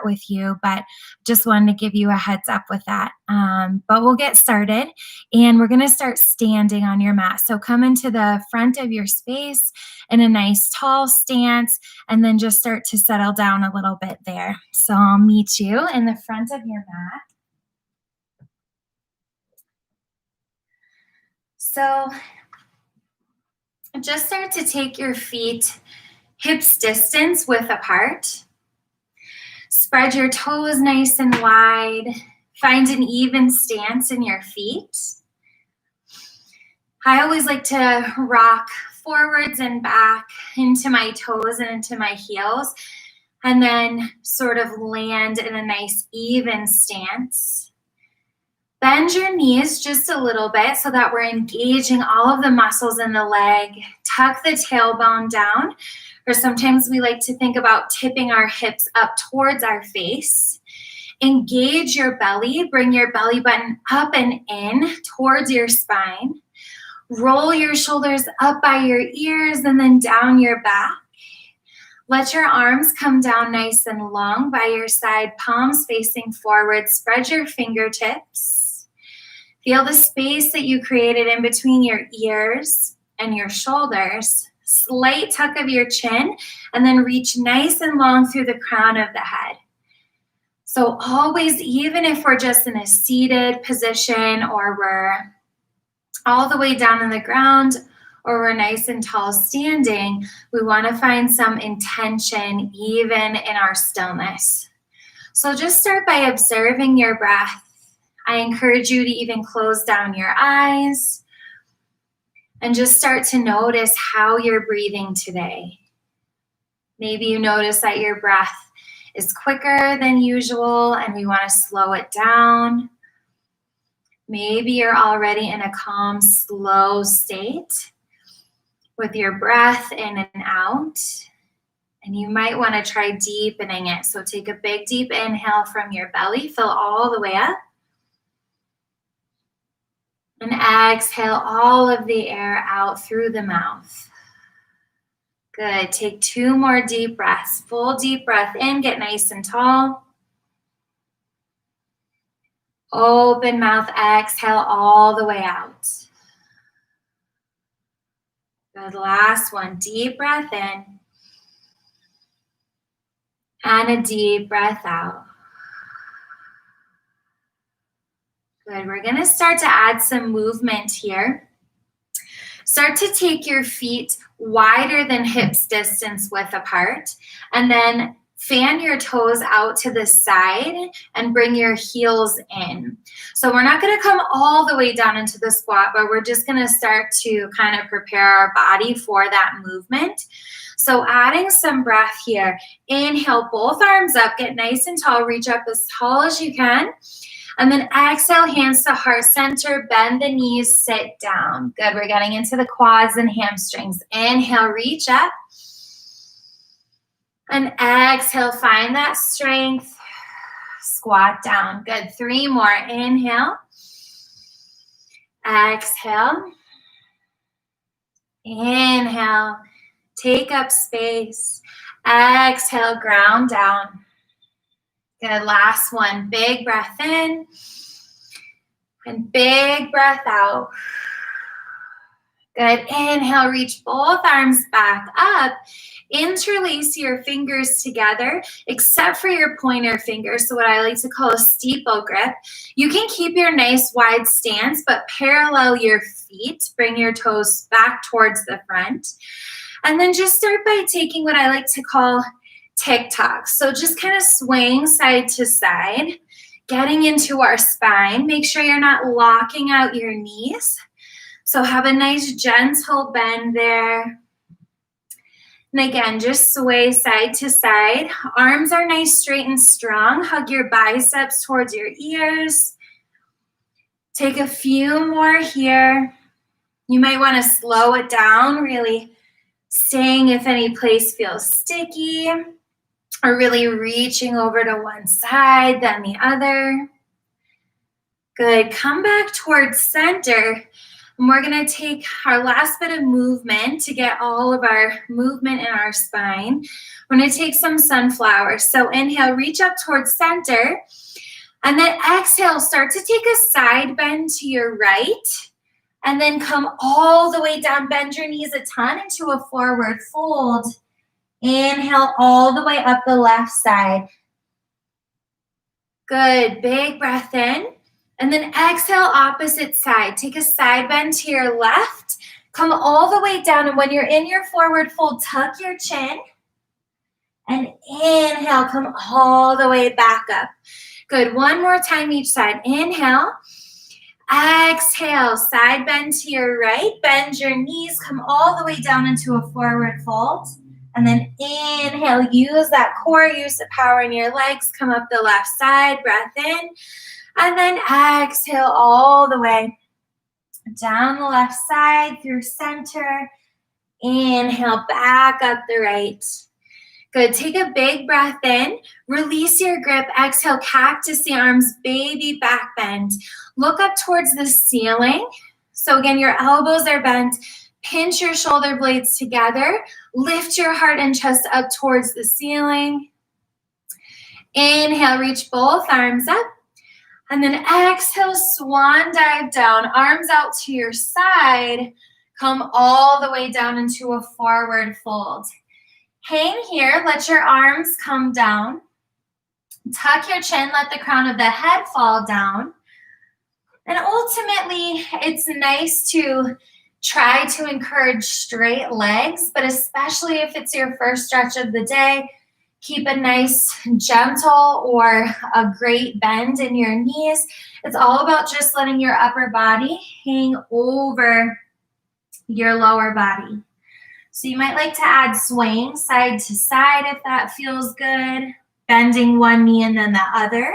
that with you, but just wanted to give you a heads up with that. But we'll get started, and we're going to start standing on your mat. So come into the front of your space in a nice tall stance, and then just start to settle down a little bit there. So I'll meet you in the front of your mat. So just start to take your feet hips distance width apart. Spread your toes nice and wide. Find an even stance in your feet. I always like to rock forwards and back into my toes and into my heels, and then sort of land in a nice even stance. Bend your knees just a little bit so that we're engaging all of the muscles in the leg. Tuck the tailbone down, or sometimes we like to think about tipping our hips up towards our face. Engage your belly. Bring your belly button up and in towards your spine. Roll your shoulders up by your ears and then down your back. Let your arms come down nice and long by your side, palms facing forward. Spread your fingertips. Feel the space that you created in between your ears and your shoulders. Slight tuck of your chin, and then reach nice and long through the crown of the head. So always, even if we're just in a seated position, or we're all the way down on the ground, or we're nice and tall standing, we want to find some intention even in our stillness. So just start by observing your breath. I encourage you to even close down your eyes and just start to notice how you're breathing today. Maybe you notice that your breath is quicker than usual and we want to slow it down. Maybe you're already in a calm, slow state with your breath in and out, and you might want to try deepening it. So take a big, deep inhale from your belly, fill all the way up. And exhale all of the air out through the mouth. Good. Take 2 more deep breaths. Full deep breath in. Get nice and tall. Open mouth. Exhale all the way out. Good. Last one. Deep breath in. And a deep breath out. Good. We're going to start to add some movement here. Start to take your feet wider than hips distance width apart, and then fan your toes out to the side and bring your heels in. So we're not going to come all the way down into the squat, but we're just going to start to kind of prepare our body for that movement. So adding some breath here. Inhale, both arms up, get nice and tall, reach up as tall as you can. And then exhale, hands to heart center, bend the knees, sit down. Good, we're getting into the quads and hamstrings. Inhale, reach up. And exhale, find that strength. Squat down. Good, 3 more. Inhale. Exhale. Inhale. Take up space. Exhale, ground down. Good, last one. Big breath in and big breath out. Good, inhale, reach both arms back up. Interlace your fingers together, except for your pointer fingers, so what I like to call a steeple grip. You can keep your nice wide stance, but parallel your feet. Bring your toes back towards the front. And then just start by taking what I like to call TikTok. So just kind of swaying side to side, getting into our spine. Make sure you're not locking out your knees. So have a nice gentle bend there. And again, just sway side to side. Arms are nice, straight and strong. Hug your biceps towards your ears. Take a few more here. You might want to slow it down, really staying if any place feels sticky, or really reaching over to one side, then the other. Good. Come back towards center. And we're gonna take our last bit of movement to get all of our movement in our spine. We're gonna take some sunflowers. So inhale, reach up towards center. And then exhale, start to take a side bend to your right. And then come all the way down, bend your knees a ton into a forward fold. Inhale all the way up the left side. Good, big breath in. And then exhale, opposite side. Take a side bend to your left. Come all the way down, and when you're in your forward fold, tuck your chin. And inhale, come all the way back up. Good, one more time each side. Inhale. Exhale, side bend to your right. Bend your knees, come all the way down into a forward fold. And then inhale, use that core, use the power in your legs. Come up the left side, breath in. And then exhale all the way down the left side through center. Inhale, back up the right. Good, take a big breath in, release your grip, exhale, cactus the arms, baby back bend. Look up towards the ceiling. So again, your elbows are bent, pinch your shoulder blades together, lift your heart and chest up towards the ceiling. Inhale, reach both arms up. And then exhale, swan dive down, arms out to your side, come all the way down into a forward fold. Hang here, let your arms come down. Tuck your chin, let the crown of the head fall down. And ultimately, it's nice to try to encourage straight legs, but especially if it's your first stretch of the day, keep a nice, gentle or a great bend in your knees. It's all about just letting your upper body hang over your lower body. So you might like to add swaying side to side if that feels good. Bending one knee and then the other.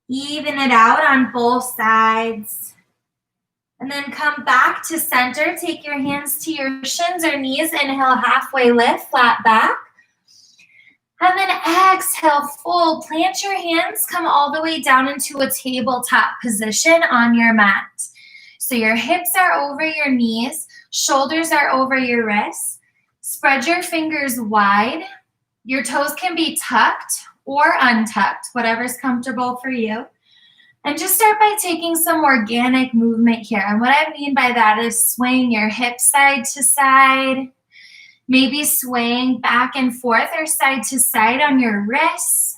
Even it out on both sides. And then come back to center. Take your hands to your shins or knees. Inhale, halfway lift, flat back. And then exhale, fold. Plant your hands, come all the way down into a tabletop position on your mat. So your hips are over your knees, shoulders are over your wrists. Spread your fingers wide. Your toes can be tucked or untucked, whatever's comfortable for you. And just start by taking some organic movement here. And what I mean by that is swaying your hips side to side, maybe swaying back and forth or side to side on your wrists.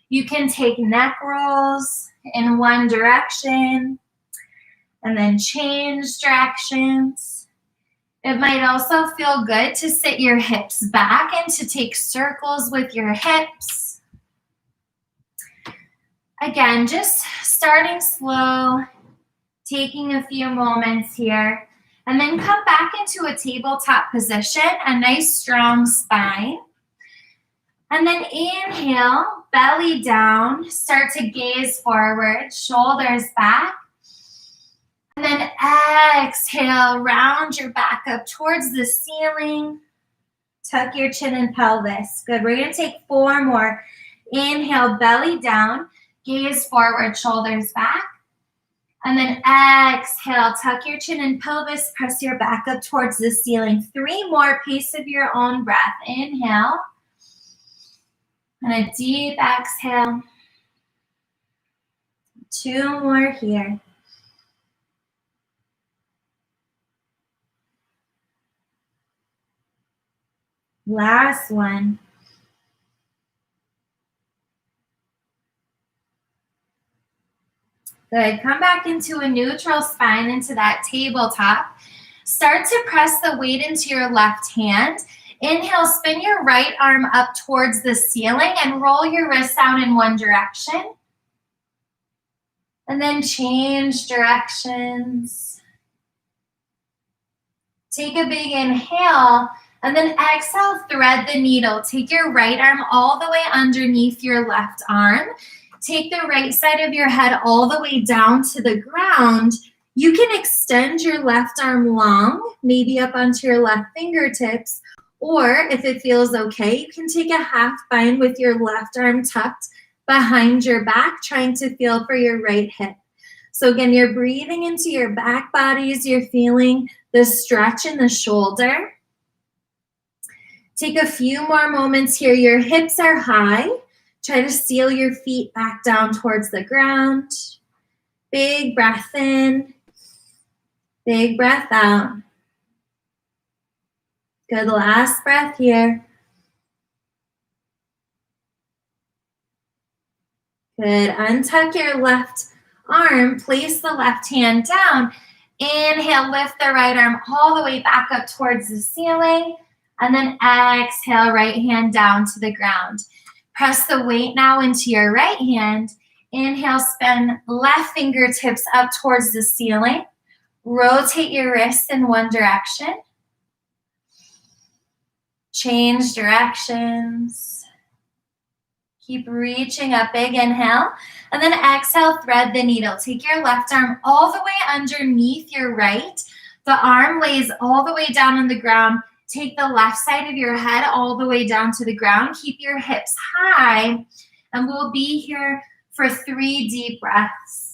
You can take neck rolls in one direction and then change directions. It might also feel good to sit your hips back and to take circles with your hips. Again, just starting slow, taking a few moments here. And then come back into a tabletop position, a nice strong spine. And then inhale, belly down, start to gaze forward, shoulders back. And then exhale, round your back up towards the ceiling. Tuck your chin and pelvis. Good, we're gonna take 4 more. Inhale, belly down, gaze forward, shoulders back. And then exhale, tuck your chin and pelvis, press your back up towards the ceiling. 3 more, pace of your own breath. Inhale. And a deep exhale. 2 more here. Last one. Good, come back into a neutral spine, into that tabletop. Start to press the weight into your left hand. Inhale, spin your right arm up towards the ceiling and roll your wrists out in one direction. And then change directions. Take a big inhale and then exhale, thread the needle. Take your right arm all the way underneath your left arm. Take the right side of your head all the way down to the ground. You can extend your left arm long, maybe up onto your left fingertips, or if it feels okay, you can take a half bind with your left arm tucked behind your back, trying to feel for your right hip. So again, you're breathing into your back bodies. You're feeling the stretch in the shoulder. Take a few more moments here. Your hips are high. Try to seal your feet back down towards the ground. Big breath in. Big breath out. Good, last breath here. Good, untuck your left arm, place the left hand down. Inhale, lift the right arm all the way back up towards the ceiling. And then exhale, right hand down to the ground. Press the weight now into your right hand. Inhale, spin left fingertips up towards the ceiling. Rotate your wrists in one direction. Change directions. Keep reaching up, big inhale. And then exhale, thread the needle. Take your left arm all the way underneath your right. The arm lays all the way down on the ground. Take the left side of your head all the way down to the ground. Keep your hips high. And we'll be here for 3 deep breaths.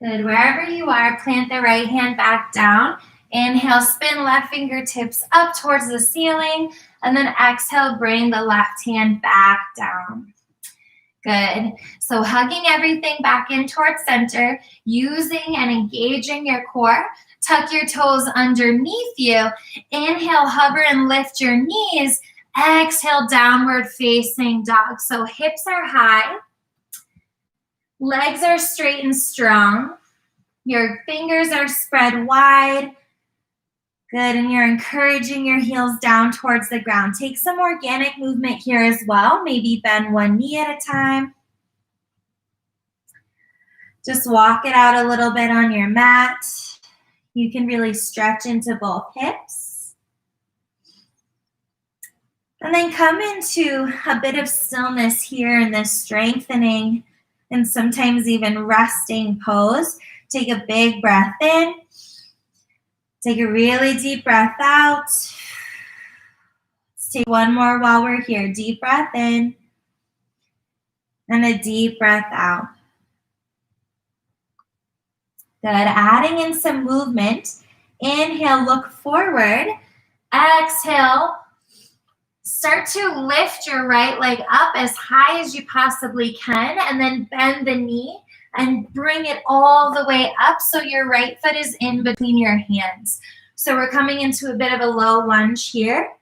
Good, wherever you are, plant the right hand back down. Inhale, spin left fingertips up towards the ceiling. And then exhale, bring the left hand back down. Good, so hugging everything back in towards center, using and engaging your core. Tuck your toes underneath you. Inhale, hover and lift your knees. Exhale, downward facing dog. So hips are high. Legs are straight and strong. Your fingers are spread wide. Good, and you're encouraging your heels down towards the ground. Take some organic movement here as well. Maybe bend one knee at a time. Just walk it out a little bit on your mat. You can really stretch into both hips. And then come into a bit of stillness here in this strengthening and sometimes even resting pose. Take a big breath in. Take a really deep breath out. Let's take one more while we're here. Deep breath in and a deep breath out. Good. Adding in some movement. Inhale, look forward. Exhale. Start to lift your right leg up as high as you possibly can, and then bend the knee and bring it all the way up so your right foot is in between your hands. So we're coming into a bit of a low lunge here.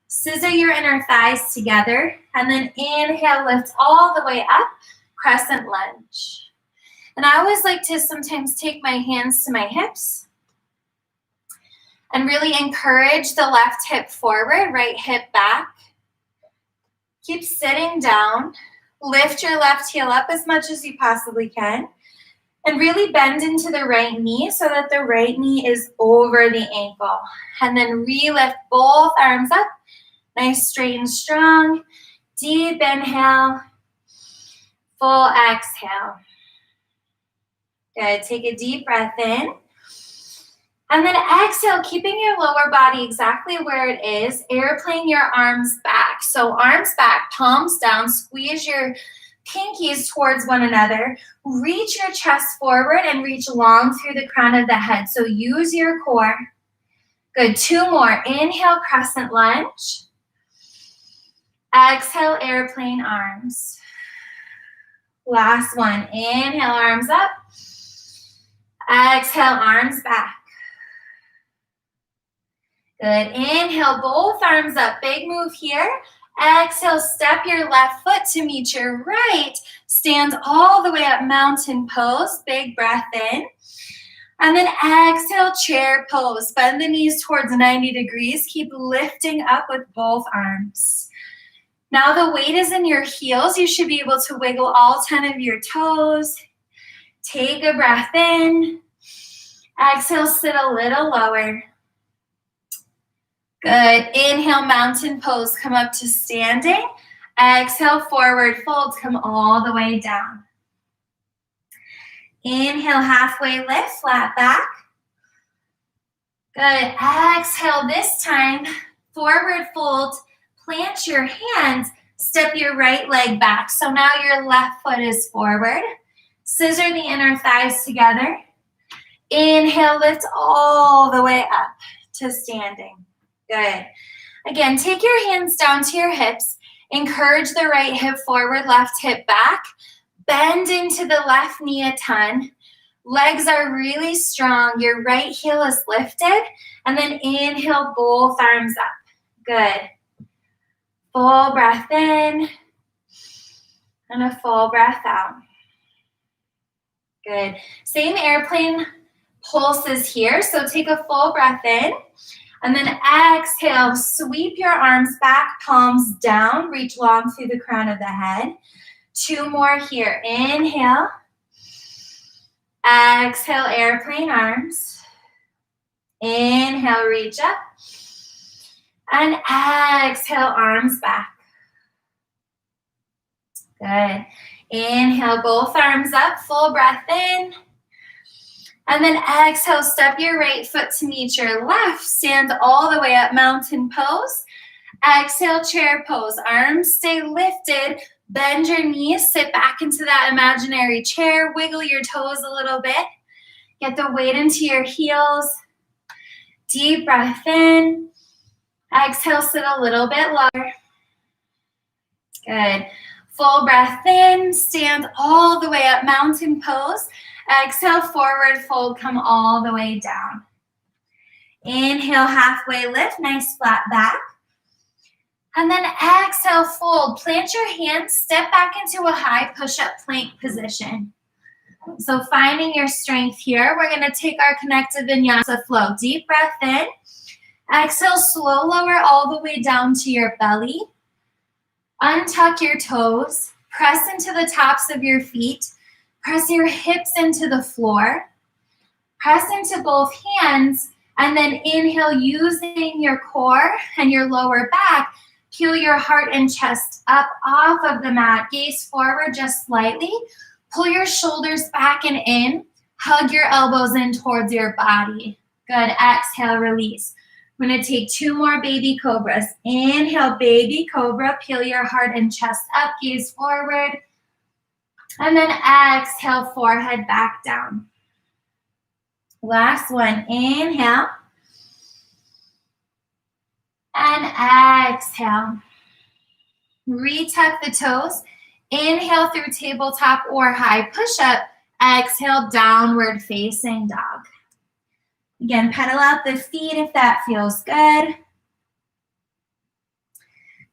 Scissor your inner thighs together, and then inhale, lift all the way up, crescent lunge. And I always like to sometimes take my hands to my hips and really encourage the left hip forward, right hip back. Keep sitting down. Lift your left heel up as much as you possibly can. And really bend into the right knee so that the right knee is over the ankle. And then re-lift both arms up. Nice, straight and strong. Deep inhale. Full exhale. Good. Take a deep breath in. And then exhale, keeping your lower body exactly where it is. Airplane your arms back. So arms back, palms down. Squeeze your pinkies towards one another. Reach your chest forward and reach long through the crown of the head. So use your core. Good. 2 more. Inhale, crescent lunge. Exhale, airplane arms. Last one. Inhale, arms up. Exhale, arms back. Good. Inhale, both arms up. Big move here. Exhale, step your left foot to meet your right. Stand all the way up, mountain pose. Big breath in. And then exhale, chair pose. Bend the knees towards 90 degrees. Keep lifting up with both arms. Now the weight is in your heels. You should be able to wiggle all 10 of your toes. Take a breath in. Exhale, sit a little lower. Good. Inhale, mountain pose, come up to standing. Exhale, forward fold, come all the way down. Inhale, halfway lift, flat back. Good. Exhale, this time, forward fold, plant your hands, step your right leg back. So now your left foot is forward. Scissor the inner thighs together. Inhale, lift all the way up to standing. Good. Again, take your hands down to your hips. Encourage the right hip forward, left hip back. Bend into the left knee a ton. Legs are really strong. Your right heel is lifted. And then inhale, both arms up. Good. Full breath in. And a full breath out. Good. Same airplane pulses here. So take a full breath in. And then exhale, sweep your arms back, palms down, reach long through the crown of the head. 2 more here. Inhale. Exhale, airplane arms. Inhale, reach up. And exhale, arms back. Good. Inhale, both arms up, full breath in. And then exhale, step your right foot to meet your left. Stand all the way up, mountain pose. Exhale, chair pose. Arms stay lifted. Bend your knees, sit back into that imaginary chair. Wiggle your toes a little bit. Get the weight into your heels. Deep breath in. Exhale, sit a little bit lower. Good. Full breath in. Stand all the way up, mountain pose. Exhale, forward fold, come all the way down. Inhale, halfway lift, nice flat back. And then exhale, fold. Plant your hands, step back into a high push-up plank position. So finding your strength here, we're gonna take our connected vinyasa flow. Deep breath in. Exhale, slow lower all the way down to your belly. Untuck your toes. Press into the tops of your feet. Press your hips into the floor. Press into both hands. And then inhale, using your core and your lower back. Peel your heart and chest up off of the mat. Gaze forward just slightly. Pull your shoulders back and in. Hug your elbows in towards your body. Good. Exhale, release. We're going to take 2 more baby cobras. Inhale, baby cobra. Peel your heart and chest up. Gaze forward. And then exhale, forehead back down. Last one. Inhale. And exhale. Retuck the toes. Inhale through tabletop or high push-up. Exhale, downward facing dog. Again, pedal out the feet if that feels good.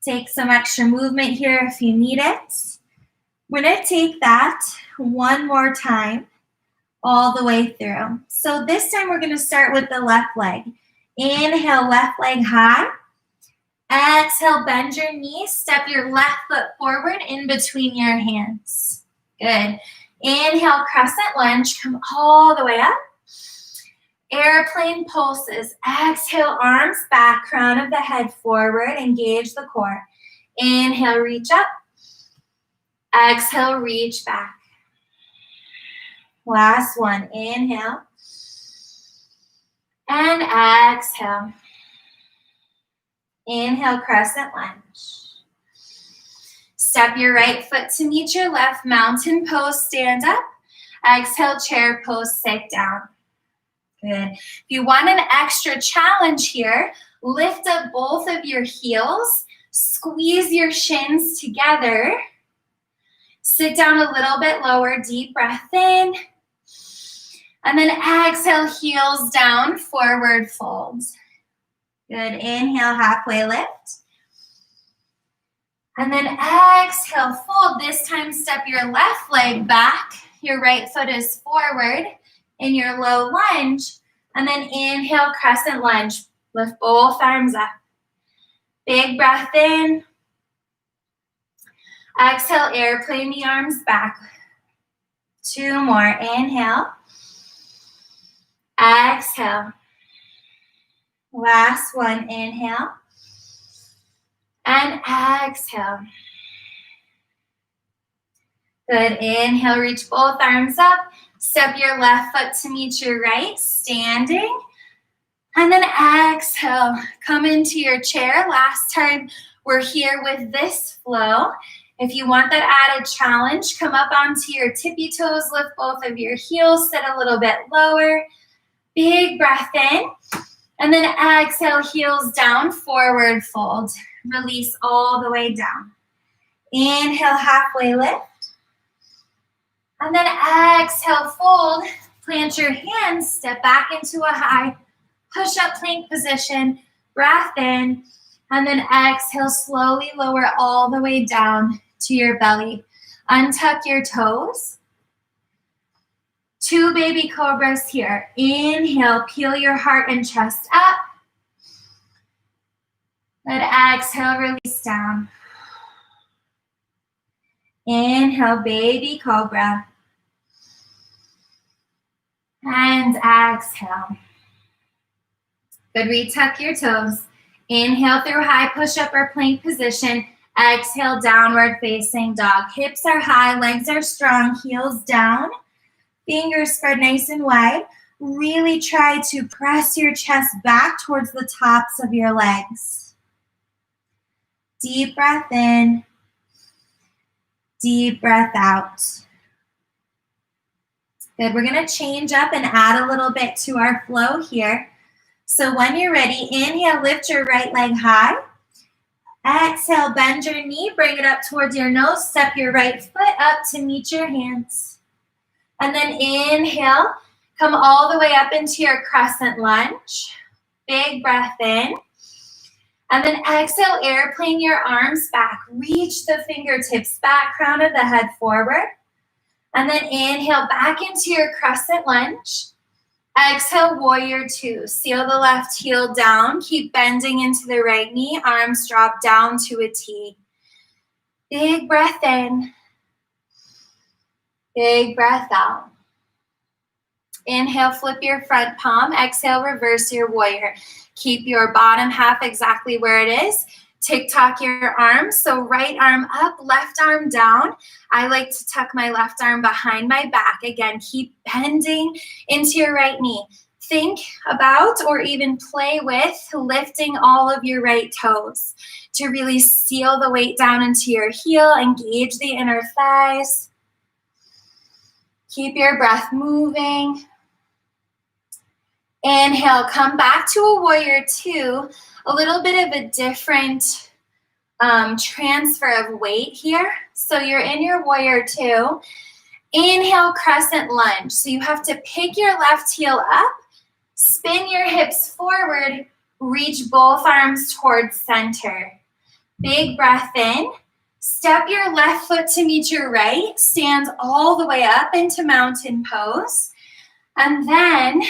Take some extra movement here if you need it. We're going to take that 1 more time all the way through. So this time we're going to start with the left leg. Inhale, left leg high. Exhale, bend your knees. Step your left foot forward in between your hands. Good. Inhale, crescent lunge. Come all the way up. Airplane pulses. Exhale, arms back, crown of the head forward. Engage the core. Inhale, reach up. Exhale, reach back. Last one. Inhale. And exhale. Inhale, crescent lunge. Step your right foot to meet your left. Mountain pose, stand up. Exhale, chair pose, sit down. Good. If you want an extra challenge here, lift up both of your heels. Squeeze your shins together. Sit down a little bit lower. Deep breath in. And then exhale, heels down, forward fold. Good. Inhale, halfway lift. And then exhale, fold. This time, step your left leg back. Your right foot is forward in your low lunge. And then inhale, crescent lunge. Lift both arms up. Big breath in. Exhale, airplane the arms back. 2 more. Inhale. Exhale. Last one, inhale. And exhale. Good, inhale, reach both arms up. Step your left foot to meet your right, standing. And then exhale, come into your chair. Last time we're here with this flow. If you want that added challenge, come up onto your tippy toes, lift both of your heels, sit a little bit lower. Big breath in. And then exhale, heels down, forward fold. Release all the way down. Inhale, halfway lift. And then exhale, fold. Plant your hands, step back into a high push-up plank position. Breath in. And then exhale, slowly lower all the way down to your belly. Untuck your toes. 2 baby cobras here. Inhale, peel your heart and chest up. Let exhale, release down. Inhale, baby cobra. And exhale. Good, retuck your toes. Inhale through high push-up or plank position. Exhale, downward facing dog. Hips are high, legs are strong, heels down. Fingers spread nice and wide. Really try to press your chest back towards the tops of your legs. Deep breath in. Deep breath out. Good, we're gonna change up and add a little bit to our flow here. So when you're ready, inhale, lift your right leg high. Exhale, bend your knee, bring it up towards your nose. Step your right foot up to meet your hands. And then inhale, come all the way up into your crescent lunge. Big breath in. And then exhale, airplane your arms back. Reach the fingertips back, crown of the head forward. And then inhale back into your crescent lunge. Exhale, warrior 2. Seal the left heel down. Keep bending into the right knee. Arms drop down to a T. Big breath in. Big breath out. Inhale, flip your front palm. Exhale, reverse your warrior. Keep your bottom half exactly where it is. Tick-tock your arms. So right arm up, left arm down. I like to tuck my left arm behind my back. Again, keep bending into your right knee. Think about or even play with lifting all of your right toes to really seal the weight down into your heel. Engage the inner thighs. Keep your breath moving. Inhale, come back to a warrior 2. A little bit of a different transfer of weight here. So you're in your warrior 2. Inhale, crescent lunge. So you have to pick your left heel up, spin your hips forward, reach both arms towards center. Big breath in. Step your left foot to meet your right. Stand all the way up into mountain pose. And then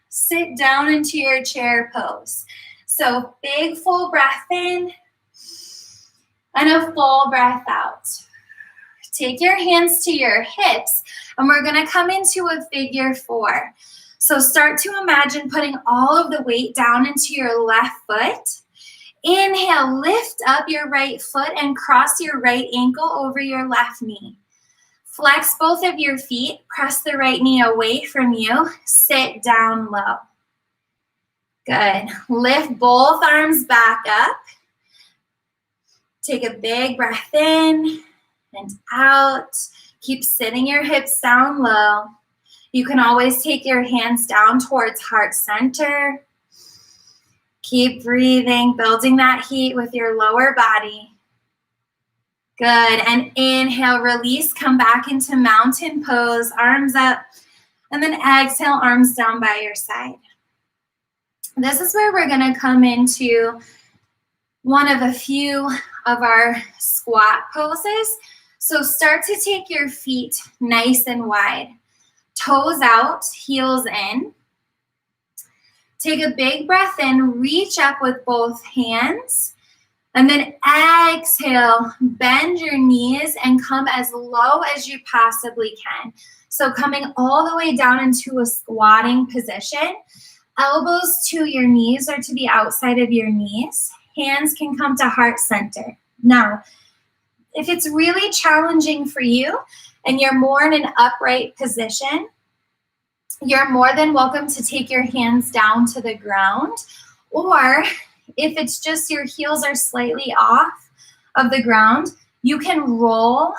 sit down into your chair pose. So big full breath in and a full breath out. Take your hands to your hips and we're gonna come into a figure 4. So start to imagine putting all of the weight down into your left foot. Inhale, lift up your right foot and cross your right ankle over your left knee. Flex both of your feet, press the right knee away from you, sit down low. Good. Lift both arms back up. Take a big breath in and out. Keep sitting your hips down low. You can always take your hands down towards heart center. Keep breathing, building that heat with your lower body. Good, and inhale, release, come back into mountain pose, arms up, and then exhale, arms down by your side. This is where we're gonna come into one of a few of our squat poses. So start to take your feet nice and wide. Toes out, heels in. Take a big breath in, reach up with both hands. And then exhale, bend your knees and come as low as you possibly can. So coming all the way down into a squatting position. Elbows to your knees or to the outside of your knees. Hands can come to heart center. Now, if it's really challenging for you and you're more in an upright position, you're more than welcome to take your hands down to the ground. Or if it's just your heels are slightly off of the ground, you can roll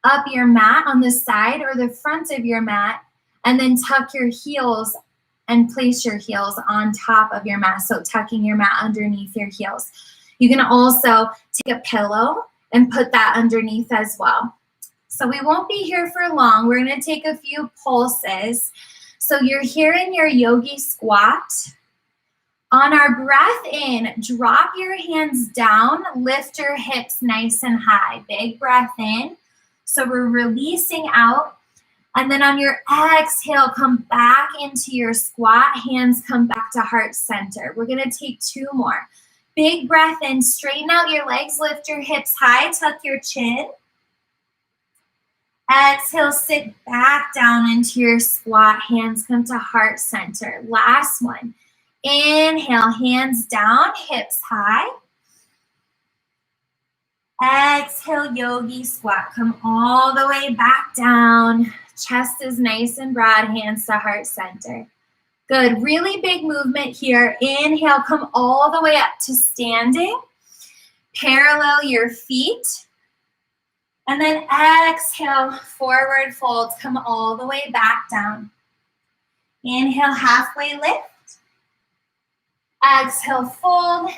up your mat on the side or the front of your mat and then tuck your heels and place your heels on top of your mat. So tucking your mat underneath your heels. You can also take a pillow and put that underneath as well. So we won't be here for long. We're going to take a few pulses. So you're here in your yogi squat. On our breath in, drop your hands down, lift your hips nice and high. Big breath in. So we're releasing out. And then on your exhale, come back into your squat. Hands come back to heart center. We're going to take 2 more. Big breath in, straighten out your legs, lift your hips high, tuck your chin. Exhale, sit back down into your squat. Hands come to heart center. Last one. Inhale, hands down, hips high. Exhale, yogi squat. Come all the way back down. Chest is nice and broad, hands to heart center. Good, really big movement here. Inhale, come all the way up to standing. Parallel your feet. And then exhale, forward folds, come all the way back down. Inhale, halfway lift. Exhale, fold.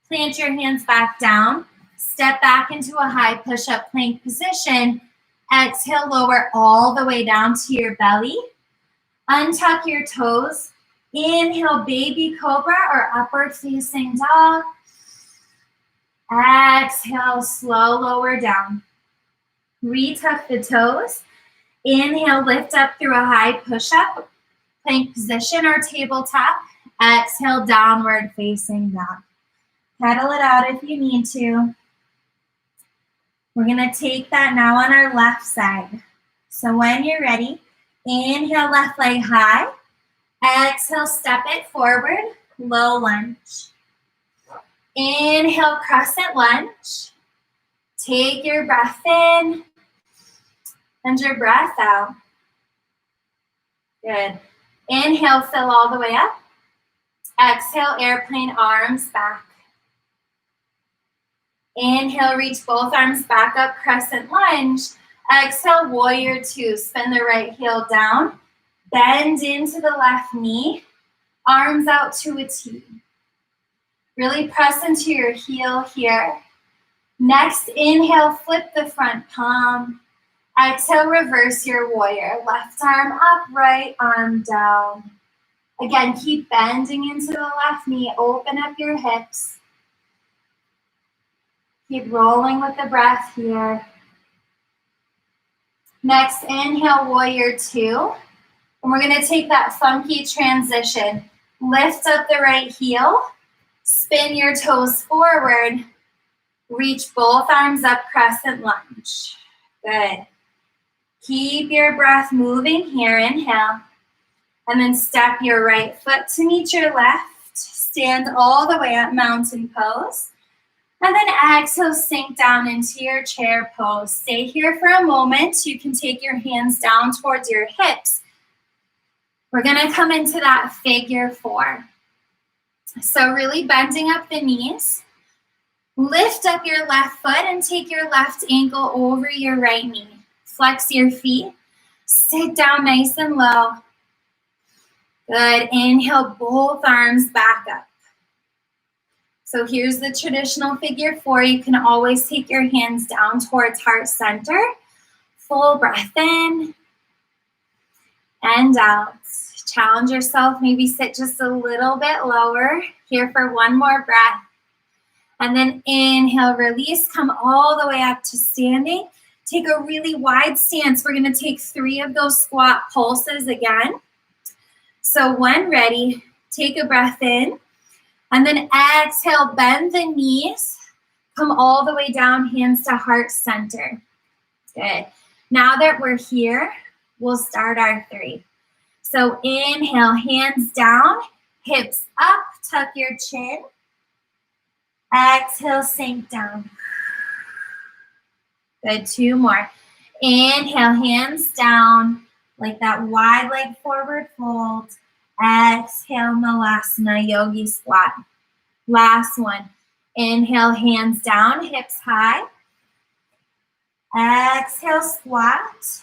Plant your hands back down. Step back into a high push-up plank position. Exhale, lower all the way down to your belly. Untuck your toes. Inhale, baby cobra or upward facing dog. Exhale, slow lower down. Retuck the toes. Inhale, lift up through a high push-up, plank position or tabletop. Exhale, downward facing dog. Pedal it out if you need to. We're going to take that now on our left side. So when you're ready, inhale, left leg high. Exhale, step it forward, low lunge. Inhale, crescent lunge. Take your breath in and your breath out. Good. Inhale, fill all the way up. Exhale, airplane arms back. Inhale, reach both arms back up, crescent lunge. Exhale, warrior 2. Spin the right heel down. Bend into the left knee. Arms out to a T. Really press into your heel here. Next, inhale, flip the front palm. Exhale, reverse your warrior. Left arm up, right arm down. Again, keep bending into the left knee. Open up your hips. Keep rolling with the breath here. Next, inhale, warrior 2. And we're going to take that funky transition. Lift up the right heel. Spin your toes forward. Reach both arms up, crescent lunge. Good. Keep your breath moving here. Inhale. And then step your right foot to meet your left. Stand all the way up, mountain pose. And then exhale, sink down into your chair pose. Stay here for a moment. You can take your hands down towards your hips. We're going to come into that figure 4. So really bending up the knees. Lift up your left foot and take your left ankle over your right knee. Flex your feet. Sit down nice and low. Good. Inhale, both arms back up. So here's the traditional figure 4. You can always take your hands down towards heart center. Full breath in and out. Challenge yourself. Maybe sit just a little bit lower. Here for one more breath. And then inhale, release. Come all the way up to standing. Take a really wide stance. We're going to take 3 of those squat pulses again. So when ready, take a breath in. And then exhale, bend the knees. Come all the way down, hands to heart center. Good. Now that we're here, we'll start our 3. So inhale, hands down. Hips up, tuck your chin. Exhale, sink down. Good, 2 more. Inhale, hands down, like that wide leg forward fold. Exhale, Malasana, yogi squat. Last one. Inhale, hands down, hips high. Exhale, squat.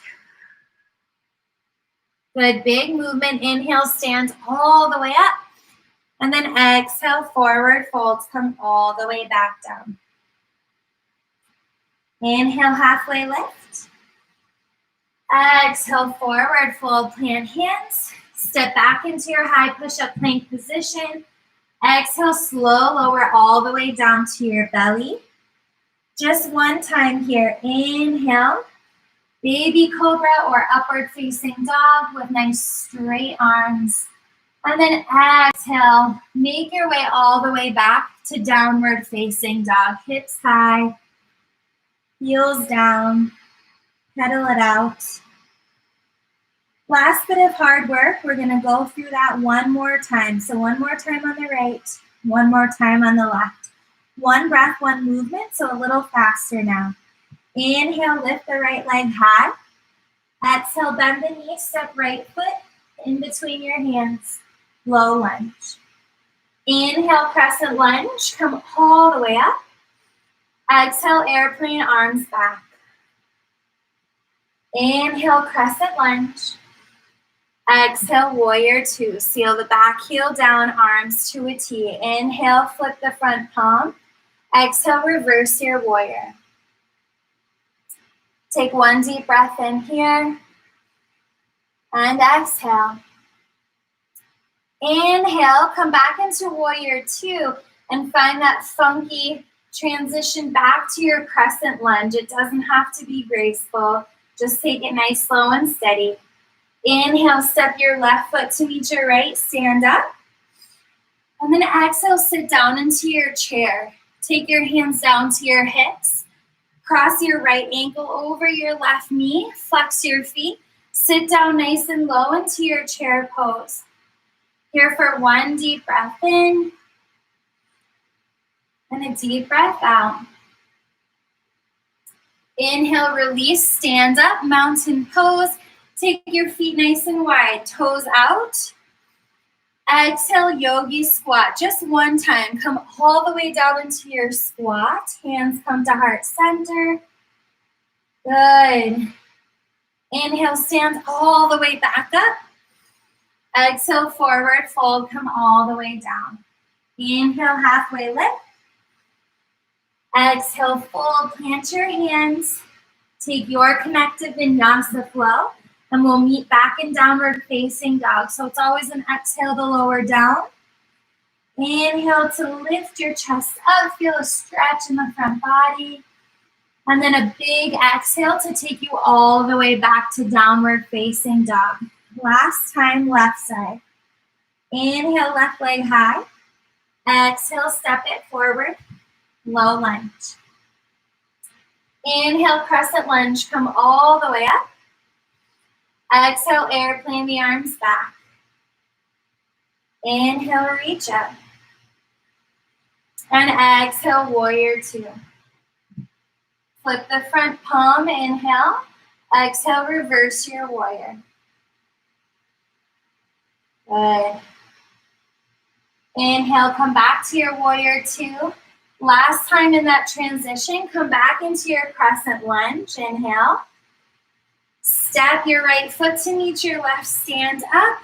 Good, big movement. Inhale, stand all the way up. And then exhale, forward folds, come all the way back down. Inhale, halfway lift. Exhale, forward fold, plant hands. Step back into your high push-up plank position. Exhale, slow, lower all the way down to your belly. Just one time here. Inhale, baby cobra or upward facing dog with nice straight arms. And then exhale, make your way all the way back to downward facing dog. Hips high, heels down, pedal it out. Last bit of hard work, we're gonna go through that one more time. So one more time on the right, one more time on the left. One breath, one movement, so a little faster now. Inhale, lift the right leg high. Exhale, bend the knee, step right foot in between your hands. Low lunge. Inhale, crescent lunge, come all the way up. Exhale, airplane, arms back. Inhale, crescent lunge. Exhale, warrior two. Seal the back heel down, arms to a T. Inhale, flip the front palm. Exhale, reverse your warrior. Take one deep breath in here. And exhale. Inhale, come back into warrior two and find that funky transition back to your crescent lunge. It doesn't have to be graceful. Just take it nice, slow, and steady. Inhale, step your left foot to meet your right, stand up. And then exhale, sit down into your chair. Take your hands down to your hips. Cross your right ankle over your left knee. Flex your feet. Sit down nice and low into your chair pose. Here for one deep breath in. And a deep breath out. Inhale, release, stand up, mountain pose. Take your feet nice and wide, toes out. Exhale, yogi squat. Just one time. Come all the way down into your squat. Hands come to heart center. Good. Inhale, stand all the way back up. Exhale, forward fold, come all the way down. Inhale, halfway lift. Exhale, fold, plant your hands. Take your connected vinyasa flow, and we'll meet back in downward facing dog. So it's always an exhale to lower down. Inhale to lift your chest up, feel a stretch in the front body. And then a big exhale to take you all the way back to downward facing dog. Last time, left side. Inhale, left leg high. Exhale, step it forward. Low lunge. Inhale, crescent lunge, come all the way up. Exhale, airplane the arms back. Inhale, reach up. And exhale, warrior two. Flip the front palm, inhale. Exhale, reverse your warrior. Good. Inhale, come back to your warrior two. Last time in that transition, come back into your crescent lunge. Inhale. Step your right foot to meet your left, stand up.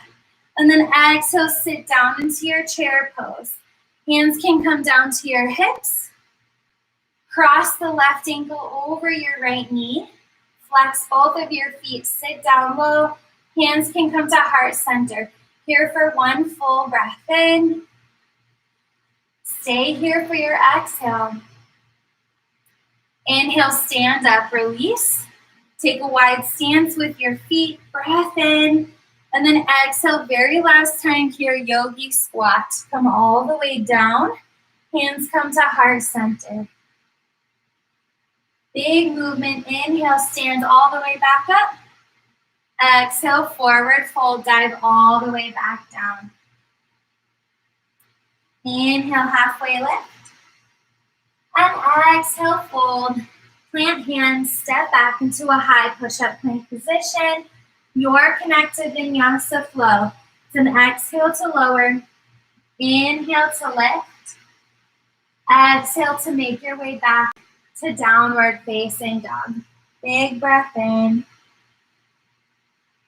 And then exhale, sit down into your chair pose. Hands can come down to your hips. Cross the left ankle over your right knee. Flex both of your feet, sit down low. Hands can come to heart center. Here for one full breath in. Stay here for your exhale. Inhale, stand up, release. Take a wide stance with your feet, breath in. And then exhale, very last time here, yogi squat. Come all the way down. Hands come to heart center. Big movement. Inhale, stand all the way back up. Exhale, forward fold, dive all the way back down. Inhale, halfway lift. And exhale, fold. Plant hands, step back into a high push-up plank position. Your connected vinyasa flow. It's an exhale to lower. Inhale to lift. Exhale to make your way back to downward facing dog. Big breath in.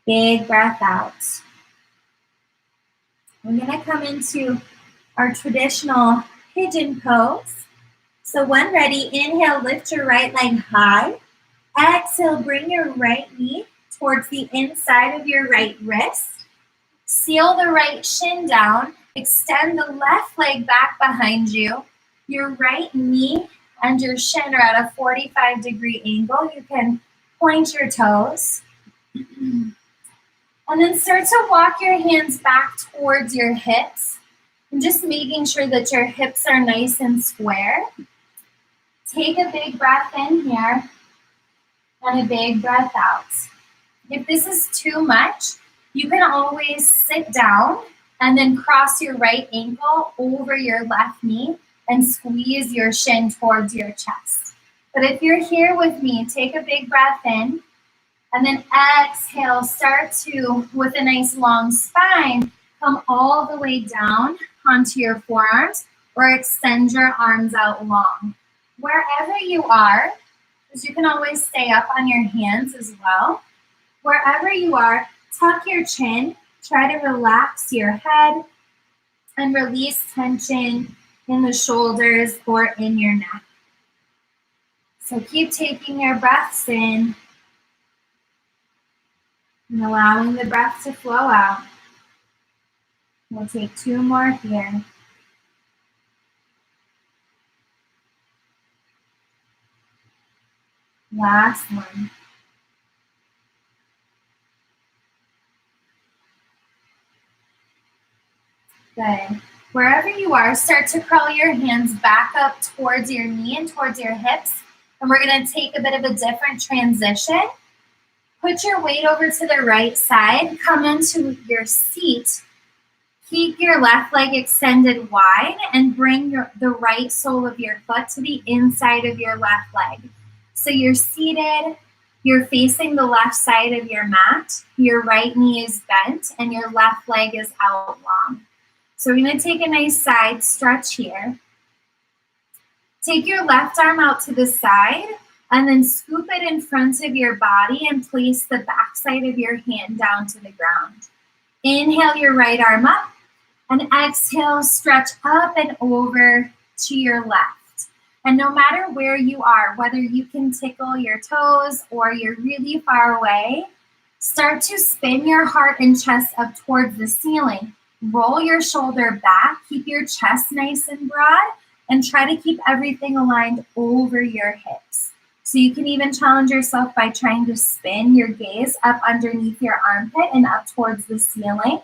Big breath out. We're going to come into our traditional pigeon pose. So when ready, inhale, lift your right leg high. Exhale, bring your right knee towards the inside of your right wrist. Seal the right shin down. Extend the left leg back behind you. Your right knee and your shin are at a 45-degree angle. You can point your toes. And then start to walk your hands back towards your hips. And just making sure that your hips are nice and square. Take a big breath in here and a big breath out. If this is too much, you can always sit down and then cross your right ankle over your left knee and squeeze your shin towards your chest. But if you're here with me, take a big breath in and then exhale. Start to, with a nice long spine, come all the way down onto your forearms or extend your arms out long. Wherever you are, because you can always stay up on your hands as well. Wherever you are, tuck your chin, try to relax your head, and release tension in the shoulders or in your neck. So keep taking your breaths in and allowing the breath to flow out. We'll take 2 more here. Last one. Good. Wherever you are, start to curl your hands back up towards your knee and towards your hips. And we're going to take a bit of a different transition. Put your weight over to the right side. Come into your seat. Keep your left leg extended wide and bring the right sole of your foot to the inside of your left leg. So you're seated, you're facing the left side of your mat, your right knee is bent, and your left leg is out long. So we're going to take a nice side stretch here. Take your left arm out to the side and then scoop it in front of your body and place the back side of your hand down to the ground. Inhale your right arm up and exhale, stretch up and over to your left. And no matter where you are, whether you can tickle your toes or you're really far away, start to spin your heart and chest up towards the ceiling. Roll your shoulder back, keep your chest nice and broad, and try to keep everything aligned over your hips. So you can even challenge yourself by trying to spin your gaze up underneath your armpit and up towards the ceiling.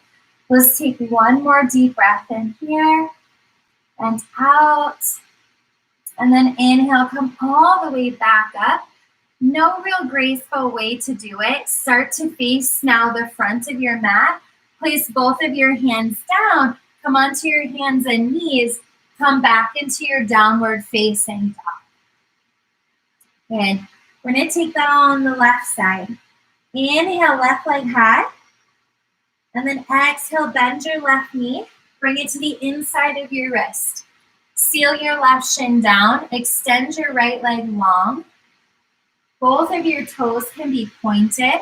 Let's take 1 more deep breath in here and out. And then inhale, come all the way back up. No real graceful way to do it. Start to face now the front of your mat. Place both of your hands down. Come onto your hands and knees. Come back into your downward facing dog. Good. We're going to take that all on the left side. Inhale, left leg high. And then exhale, bend your left knee. Bring it to the inside of your wrist. Seal your left shin down. Extend your right leg long. Both of your toes can be pointed.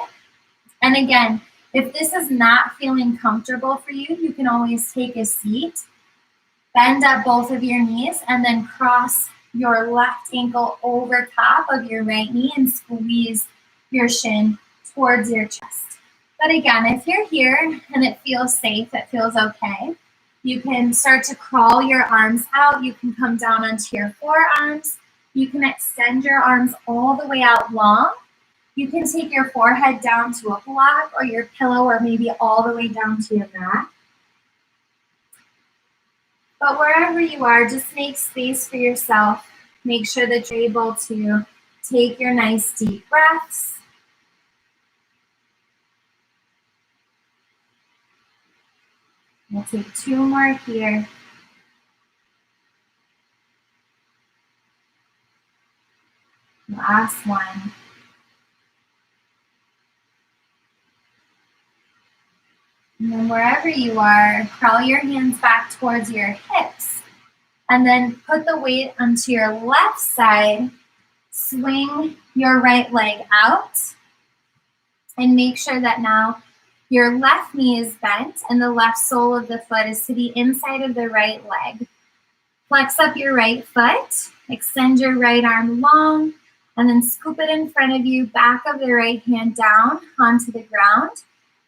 And again, if this is not feeling comfortable for you, you can always take a seat. Bend up both of your knees and then cross your left ankle over top of your right knee and squeeze your shin towards your chest. But again, if you're here and it feels safe, it feels okay, you can start to crawl your arms out. You can come down onto your forearms. You can extend your arms all the way out long. You can take your forehead down to a block or your pillow or maybe all the way down to your mat. But wherever you are, just make space for yourself. Make sure that you're able to take your nice deep breaths. We'll take 2 more here. Last one. And then wherever you are, crawl your hands back towards your hips. And then put the weight onto your left side. Swing your right leg out. And make sure that now your left knee is bent and the left sole of the foot is to the inside of the right leg. Flex up your right foot. Extend your right arm long. And then scoop it in front of you, back of the right hand down onto the ground.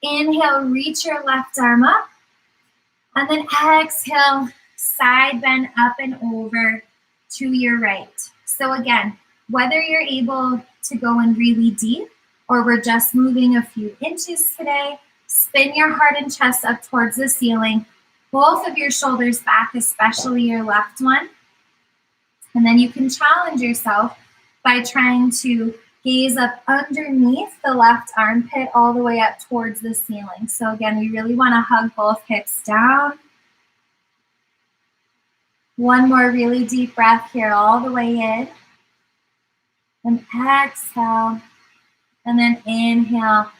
Inhale, reach your left arm up. And then exhale, side bend up and over to your right. So again, whether you're able to go in really deep or we're just moving a few inches today, spin your heart and chest up towards the ceiling, both of your shoulders back, especially your left one. And then you can challenge yourself by trying to gaze up underneath the left armpit all the way up towards the ceiling. So again, we really want to hug both hips down. One more really deep breath here all the way in. And exhale. And then inhale.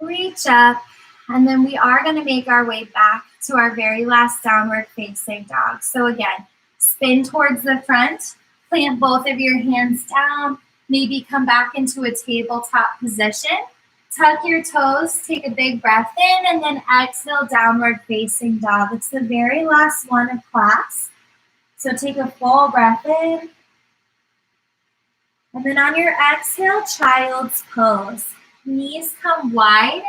Reach up. And then we are going to make our way back to our very last downward facing dog. So again, spin towards the front. Plant both of your hands down. Maybe come back into a tabletop position. Tuck your toes, take a big breath in, and then exhale, downward facing dog. It's the very last one of class. So take a full breath in. And then on your exhale, child's pose. Knees come wide,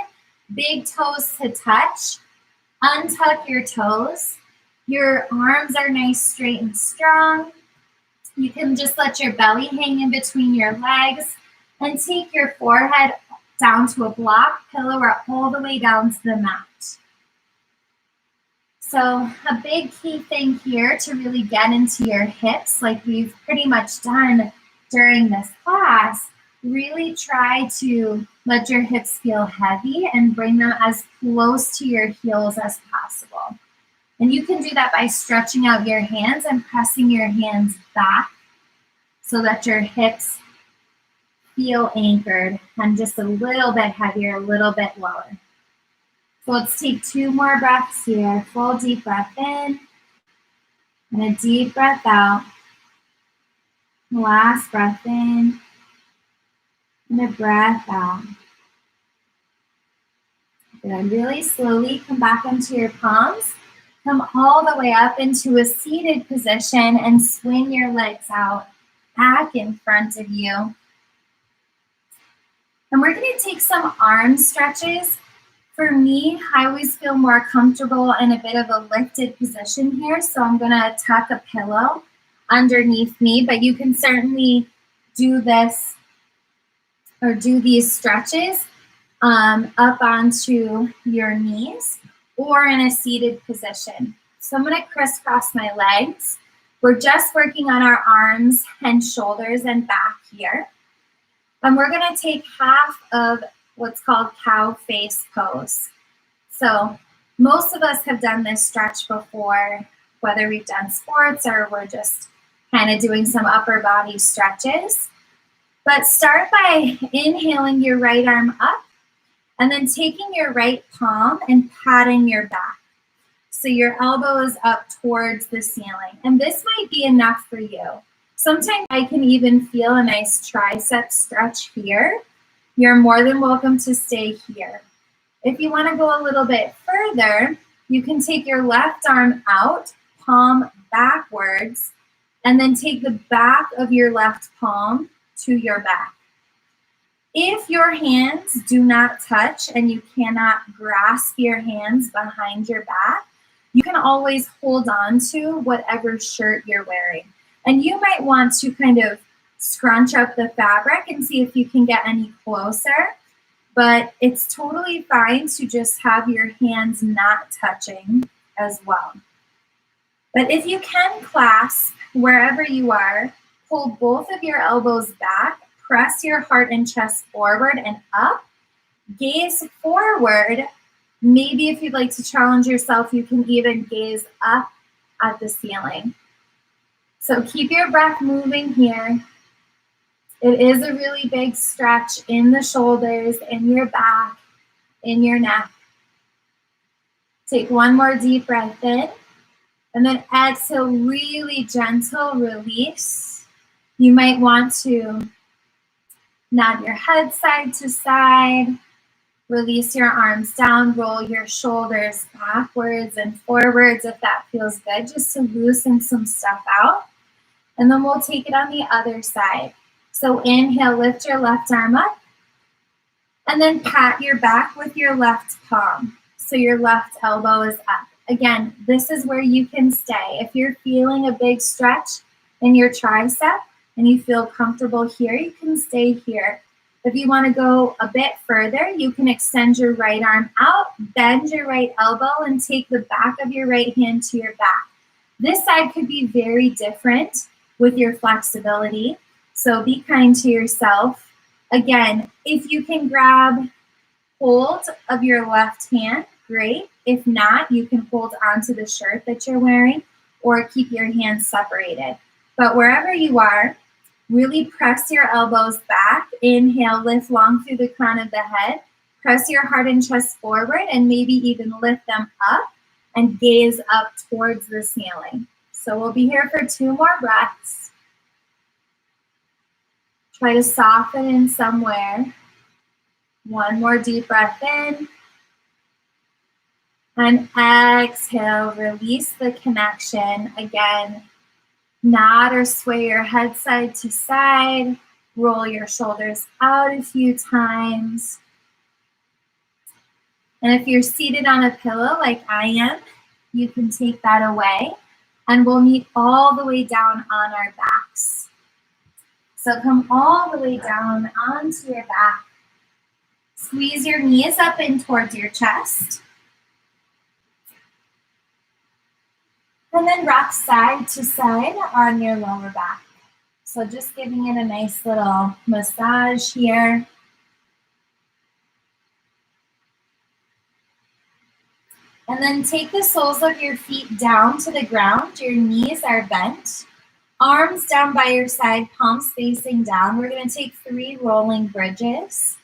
big toes to touch. Untuck your toes. Your arms are nice, straight, and strong. You can just let your belly hang in between your legs and take your forehead down to a block pillow or all the way down to the mat. So a big key thing here to really get into your hips, like we've pretty much done during this class, really try to let your hips feel heavy and bring them as close to your heels as possible. And you can do that by stretching out your hands and pressing your hands back so that your hips feel anchored and just a little bit heavier, a little bit lower. So let's take 2 more breaths here. Full deep breath in and a deep breath out. Last breath in and a breath out. Good. Really slowly come back onto your palms. Come all the way up into a seated position and swing your legs out back in front of you. And we're going to take some arm stretches. For me, I always feel more comfortable in a bit of a lifted position here. So I'm going to tuck a pillow underneath me, but you can certainly do this or do these stretches up onto your knees or in a seated position. So I'm going to crisscross my legs. We're just working on our arms and shoulders and back here. And we're going to take half of what's called cow face pose. So most of us have done this stretch before, whether we've done sports or we're just kind of doing some upper body stretches. But start by inhaling your right arm up and then taking your right palm and patting your back. So your elbow is up towards the ceiling. And this might be enough for you. Sometimes I can even feel a nice tricep stretch here. You're more than welcome to stay here. If you want to go a little bit further, you can take your left arm out, palm backwards, and then take the back of your left palm to your back. If your hands do not touch and you cannot grasp your hands behind your back, you can always hold on to whatever shirt you're wearing. And you might want to kind of scrunch up the fabric and see if you can get any closer. But it's totally fine to just have your hands not touching as well. But if you can clasp wherever you are, pull both of your elbows back, press your heart and chest forward and up, gaze forward. Maybe if you'd like to challenge yourself, you can even gaze up at the ceiling. So keep your breath moving here. It is a really big stretch in the shoulders, in your back, in your neck. Take one more deep breath in, and then exhale, really gentle release. You might want to nod your head side to side, release your arms down, roll your shoulders backwards and forwards if that feels good, just to loosen some stuff out. And then we'll take it on the other side. So inhale, lift your left arm up, and then pat your back with your left palm. So your left elbow is up. Again, this is where you can stay. If you're feeling a big stretch in your tricep and you feel comfortable here, you can stay here. If you want to go a bit further, you can extend your right arm out, bend your right elbow, and take the back of your right hand to your back. This side could be very different with your flexibility, so be kind to yourself. Again, if you can grab hold of your left hand, great. If not, you can hold onto the shirt that you're wearing or keep your hands separated. But wherever you are, really press your elbows back. Inhale, lift long through the crown of the head. Press your heart and chest forward and maybe even lift them up and gaze up towards the ceiling. So we'll be here for 2 more breaths. Try to soften in somewhere. 1 more deep breath in. And exhale, release the connection. Again, nod or sway your head side to side. Roll your shoulders out a few times. And if you're seated on a pillow like I am, you can take that away. And we'll meet all the way down on our backs. So come all the way down onto your back. Squeeze your knees up in towards your chest. And then rock side to side on your lower back. So just giving it a nice little massage here. And then take the soles of your feet down to the ground. Your knees are bent. Arms down by your side, palms facing down. We're going to take 3 rolling bridges.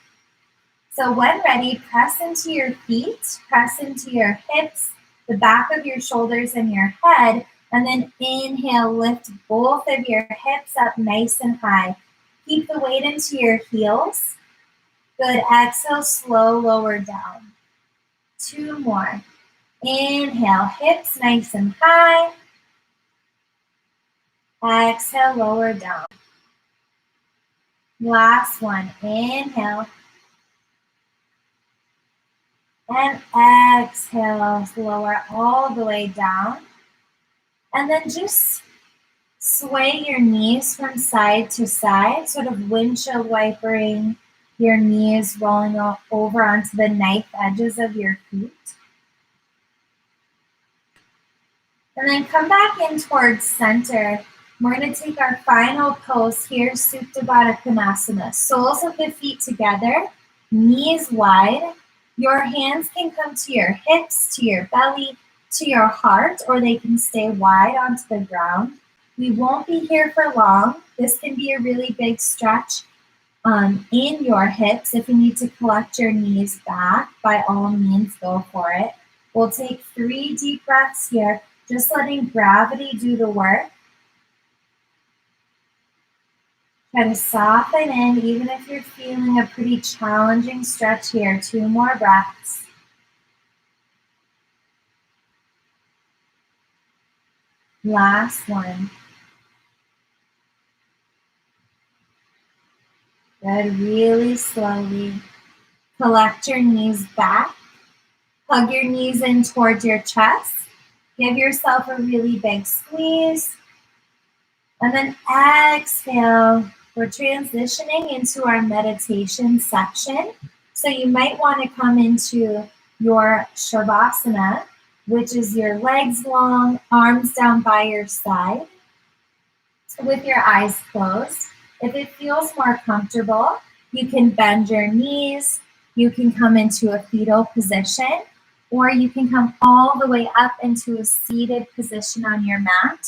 So when ready, press into your feet, press into your hips, the back of your shoulders and your head, and then inhale, lift both of your hips up nice and high. Keep the weight into your heels. Good, exhale, slow, lower down. 2 more. Inhale, hips nice and high. Exhale, lower down. Last one, inhale. And exhale, lower all the way down. And then just sway your knees from side to side, sort of windshield wipering your knees, rolling over onto the knife edges of your feet. And then come back in towards center. We're going to take our final pose here, Supta Baddha Konasana. Soles of the feet together, knees wide. Your hands can come to your hips, to your belly, to your heart, or they can stay wide onto the ground. We won't be here for long. This can be a really big stretch in your hips. If you need to collect your knees back, by all means, go for it. We'll take 3 deep breaths here, just letting gravity do the work. Try to soften in, even if you're feeling a pretty challenging stretch here. 2 more breaths. Last one. Good, really slowly. Collect your knees back. Hug your knees in towards your chest. Give yourself a really big squeeze. And then exhale. We're transitioning into our meditation section. So you might want to come into your Shavasana, which is your legs long, arms down by your side, with your eyes closed. If it feels more comfortable, you can bend your knees, you can come into a fetal position, or you can come all the way up into a seated position on your mat.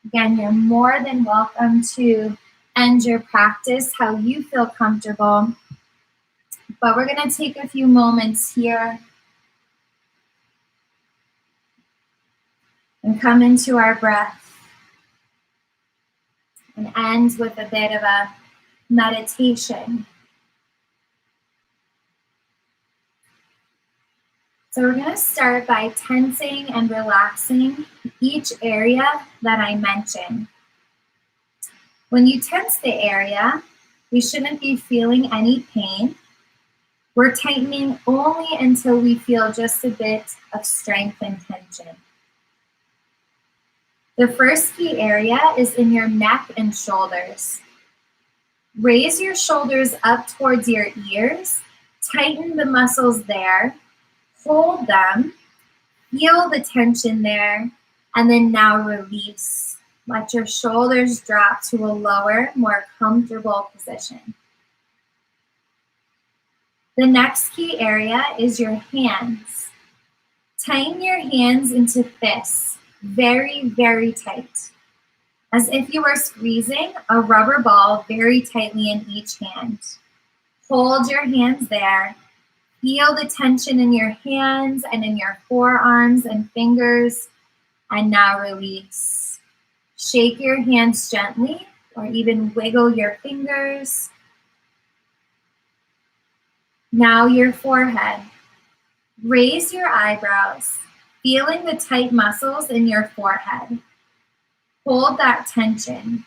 Again, you're more than welcome to end your practice how you feel comfortable. But we're going to take a few moments here and come into our breath and end with a bit of a meditation. So we're going to start by tensing and relaxing each area that I mentioned. When you tense the area, we shouldn't be feeling any pain. We're tightening only until we feel just a bit of strength and tension. The first key area is in your neck and shoulders. Raise your shoulders up towards your ears, tighten the muscles there, hold them, feel the tension there, and then now release. Let your shoulders drop to a lower, more comfortable position. The next key area is your hands. Tighten your hands into fists, very, very tight, as if you were squeezing a rubber ball very tightly in each hand. Hold your hands there. Feel the tension in your hands and in your forearms and fingers, and now release. Shake your hands gently, or even wiggle your fingers. Now your forehead. Raise your eyebrows, feeling the tight muscles in your forehead. Hold that tension.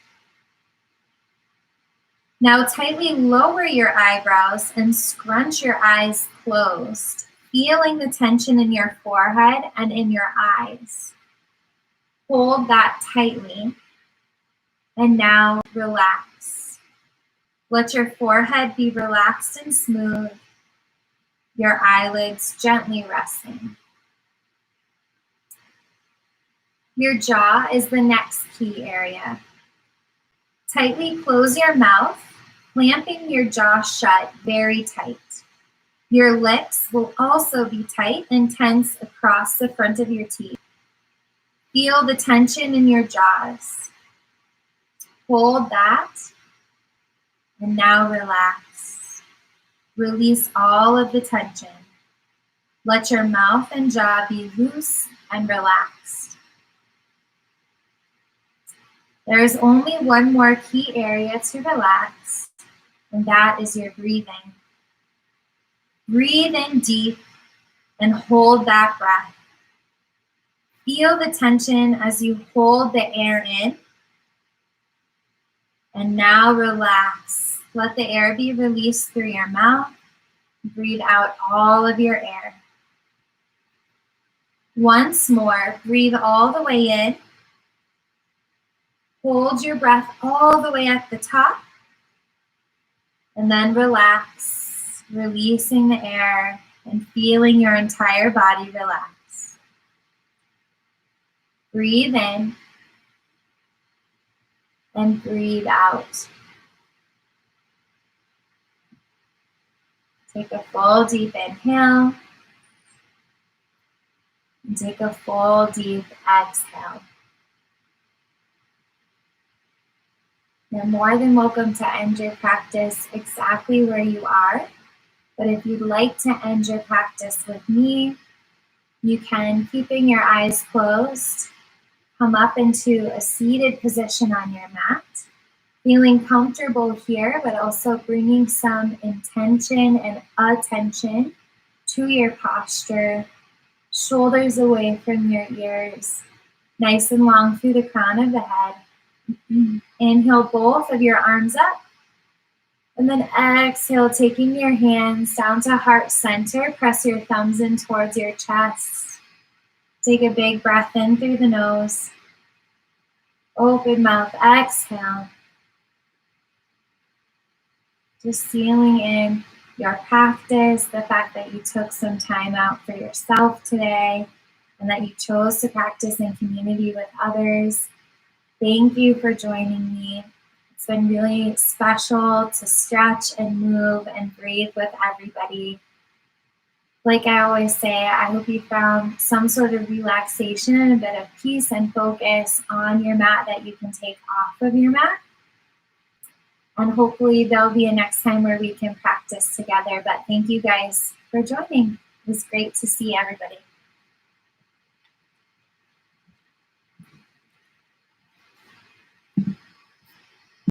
Now tightly lower your eyebrows and scrunch your eyes closed, feeling the tension in your forehead and in your eyes. Hold that tightly. And now relax. Let your forehead be relaxed and smooth, your eyelids gently resting. Your jaw is the next key area. Tightly close your mouth, clamping your jaw shut very tight. Your lips will also be tight and tense across the front of your teeth. Feel the tension in your jaws. Hold that, and now relax. Release all of the tension. Let your mouth and jaw be loose and relaxed. There is only one more key area to relax, and that is your breathing. Breathe in deep and hold that breath. Feel the tension as you hold the air in. And now relax. Let the air be released through your mouth. Breathe out all of your air. Once more, breathe all the way in. Hold your breath all the way at the top. And then relax, releasing the air and feeling your entire body relax. Breathe in and breathe out. Take a full deep inhale. And take a full deep exhale. You're more than welcome to end your practice exactly where you are. But if you'd like to end your practice with me, you can, keeping your eyes closed, come up into a seated position on your mat, feeling comfortable here, but also bringing some intention and attention to your posture, shoulders away from your ears, nice and long through the crown of the head. Inhale both of your arms up, and then exhale, taking your hands down to heart center. Press your thumbs in towards your chest. Take a big breath in through the nose. Open mouth, exhale. Just sealing in your practice, the fact that you took some time out for yourself today, and that you chose to practice in community with others. Thank you for joining me. It's been really special to stretch and move and breathe with everybody. Like I always say, I hope you found some sort of relaxation and a bit of peace and focus on your mat that you can take off of your mat. And hopefully there'll be a next time where we can practice together. But thank you guys for joining. It was great to see everybody.